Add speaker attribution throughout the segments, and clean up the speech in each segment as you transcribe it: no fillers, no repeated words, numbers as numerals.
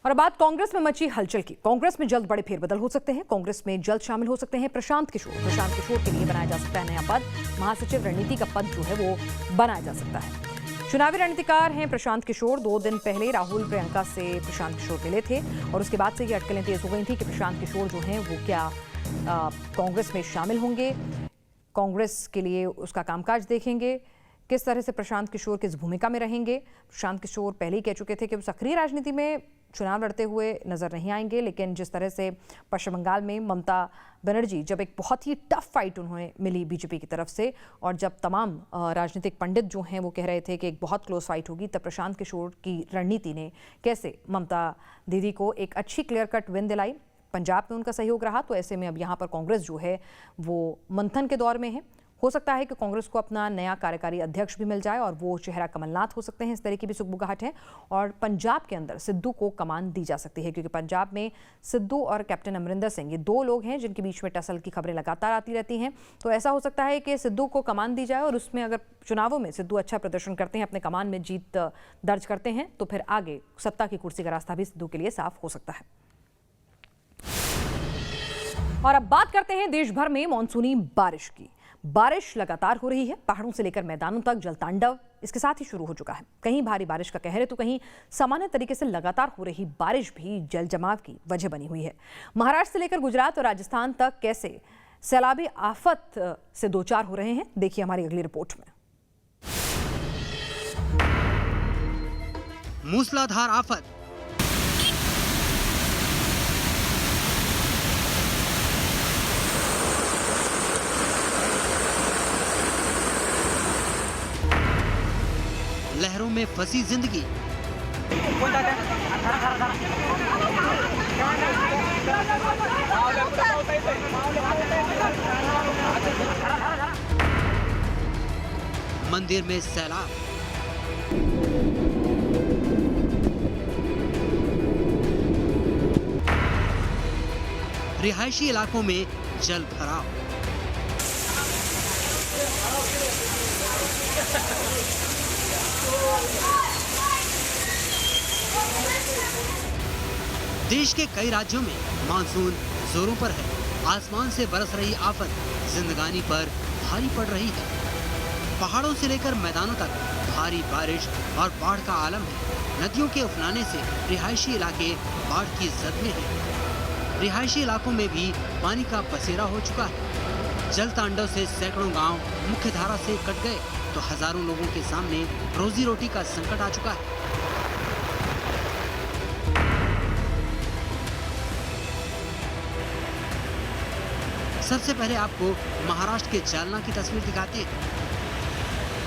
Speaker 1: और अब बात कांग्रेस में मची हलचल की। कांग्रेस में जल्द बड़े फेरबदल हो सकते हैं। कांग्रेस में जल्द शामिल हो सकते हैं प्रशांत किशोर के लिए बनाया जा सकता है नया पद। महासचिव रणनीति का पद जो है वो बनाया जा सकता है। चुनावी रणनीतिकार हैं प्रशांत किशोर। 2 दिन पहले राहुल प्रियंका से प्रशांत किशोर मिले थे और उसके बाद से ये अटकलें तेज हो गई थी कि प्रशांत किशोर जो हैं वो क्या कांग्रेस में शामिल होंगे, कांग्रेस के लिए उसका कामकाज देखेंगे, किस तरह से प्रशांत किशोर किस भूमिका में रहेंगे। प्रशांत किशोर पहले ही कह चुके थे कि वो सक्रिय राजनीति में चुनाव लड़ते हुए नजर नहीं आएंगे, लेकिन जिस तरह से पश्चिम बंगाल में ममता बनर्जी जब एक बहुत ही टफ फाइट उन्हें मिली बीजेपी की तरफ से और जब तमाम राजनीतिक पंडित जो हैं वो कह रहे थे कि एक बहुत क्लोज फाइट होगी, तब प्रशांत किशोर की रणनीति ने कैसे ममता दीदी को एक अच्छी क्लियर कट विन दिलाई। पंजाब में उनका सहयोग रहा, तो ऐसे में अब यहाँ पर कांग्रेस जो है वो मंथन के दौर में है। हो सकता है कि कांग्रेस को अपना नया कार्यकारी अध्यक्ष भी मिल जाए और वो चेहरा कमलनाथ हो सकते हैं। इस तरह की भी सुगबुगाहट है और पंजाब के अंदर सिद्धू को कमान दी जा सकती है, क्योंकि पंजाब में सिद्धू और कैप्टन अमरिंदर सिंह ये 2 लोग हैं जिनके बीच में टसल की खबरें लगातार आती रहती हैं। तो ऐसा हो सकता है कि सिद्धू को कमान दी जाए और उसमें अगर चुनावों में सिद्धू अच्छा प्रदर्शन करते हैं, अपने कमान में जीत दर्ज करते हैं, तो फिर आगे सत्ता की कुर्सी का रास्ता भी सिद्धू के लिए साफ हो सकता है। और अब बात करते हैं देश भर में मॉनसूनी बारिश की। बारिश लगातार हो रही है, पहाड़ों से लेकर मैदानों तक जलतांडव इसके साथ ही शुरू हो चुका है। कहीं भारी बारिश का कहर है तो कहीं सामान्य तरीके से लगातार हो रही बारिश भी जल जमाव की वजह बनी हुई है। महाराष्ट्र से लेकर गुजरात और राजस्थान तक कैसे सैलाबी आफत से दो चार हो रहे हैं, देखिए हमारी अगली रिपोर्ट में।
Speaker 2: मूसलाधार आफत, लहरों में फंसी जिंदगी, मंदिर में सैलाब, रिहायशी इलाकों में जल भराव, देश के कई राज्यों में मानसून जोरों पर है। आसमान से बरस रही आफत जिंदगानी पर भारी पड़ रही है। पहाड़ों से लेकर मैदानों तक भारी बारिश और बाढ़ का आलम है। नदियों के उफनाने से रिहायशी इलाके बाढ़ की जद में हैं। रिहायशी इलाकों में भी पानी का पसेरा हो चुका है। जल तांडव से सैकड़ों गांव मुख्य धारा से कट गए तो हजारों लोगों के सामने रोजी रोटी का संकट आ चुका है। सबसे पहले आपको महाराष्ट्र के जालना की तस्वीर दिखाते हैं।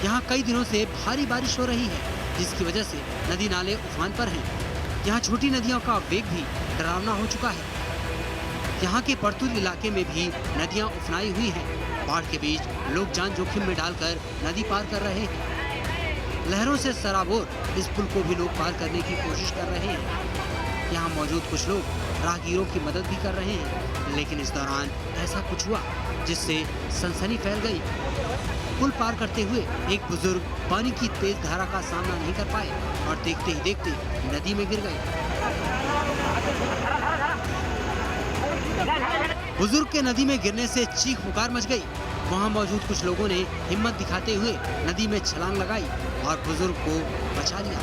Speaker 2: यहाँ कई दिनों से भारी बारिश हो रही है, जिसकी वजह से नदी नाले उफान पर हैं। यहाँ छोटी नदियों का वेग भी डरावना हो चुका है। यहाँ के परतूर इलाके में भी नदियाँ उफनाई हुई हैं। बाढ़ के बीच लोग जान जोखिम में डालकर नदी पार कर रहे हैं। लहरों से सराबोर इस पुल को भी लोग पार करने की कोशिश कर रहे हैं। यहाँ मौजूद कुछ लोग राहगीरों की मदद भी कर रहे हैं, लेकिन इस दौरान ऐसा कुछ हुआ जिससे सनसनी फैल गई। पुल पार करते हुए एक बुजुर्ग पानी की तेज धारा का सामना नहीं कर पाए और देखते ही देखते नदी में गिर गए। बुजुर्ग के नदी में गिरने से चीख पुकार मच गई। वहां मौजूद कुछ लोगों ने हिम्मत दिखाते हुए नदी में छलांग लगाई और बुजुर्ग को बचा लिया।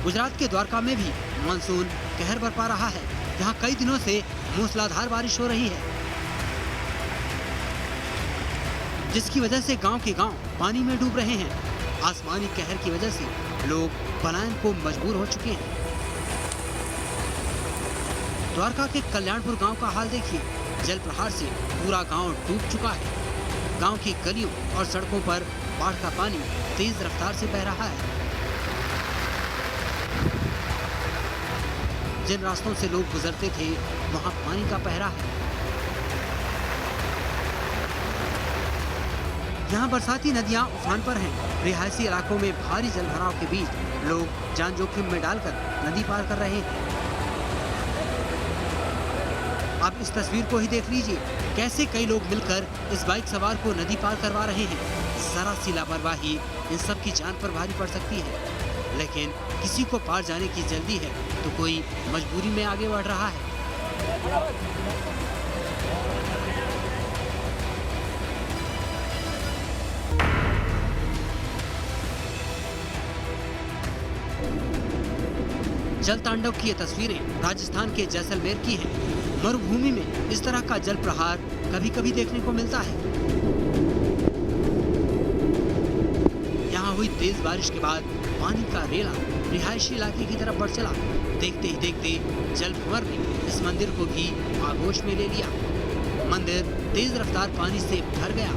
Speaker 2: गुजरात के द्वारका में भी मानसून कहर बरपा रहा है। यहाँ कई दिनों से मूसलाधार बारिश हो रही है, जिसकी वजह से गांव के गांव पानी में डूब रहे हैं। आसमानी कहर की वजह से लोग पलायन को मजबूर हो चुके हैं। द्वारका के कल्याणपुर गांव का हाल देखिए। जल प्रहार से पूरा गांव डूब चुका है। गांव की गलियों और सड़कों पर बाढ़ का पानी तेज रफ्तार से बह रहा है। जिन रास्तों से लोग गुजरते थे वहां पानी का पहरा है। यहाँ बरसाती नदियां उफान पर हैं। रिहायशी इलाकों में भारी जलभराव के बीच लोग जान जोखिम में डालकर नदी पार कर रहे हैं। आप इस तस्वीर को ही देख लीजिए, कैसे कई लोग मिलकर इस बाइक सवार को नदी पार करवा रहे हैं। जरा सी लापरवाही इन सब की जान पर भारी पड़ सकती है, लेकिन किसी को पार जाने की जल्दी है तो कोई मजबूरी में आगे बढ़ रहा है। जल तांडव की ये तस्वीरें राजस्थान के जैसलमेर की हैं। मरुभूमि में इस तरह का जल प्रहार कभी कभी देखने को मिलता है। यहाँ हुई तेज बारिश के बाद पानी का रेला रिहायशी इलाके की तरफ बढ़ चला। देखते ही देखते जल भंवर ने इस मंदिर को भी आगोश में ले लिया। मंदिर तेज रफ्तार पानी से भर गया।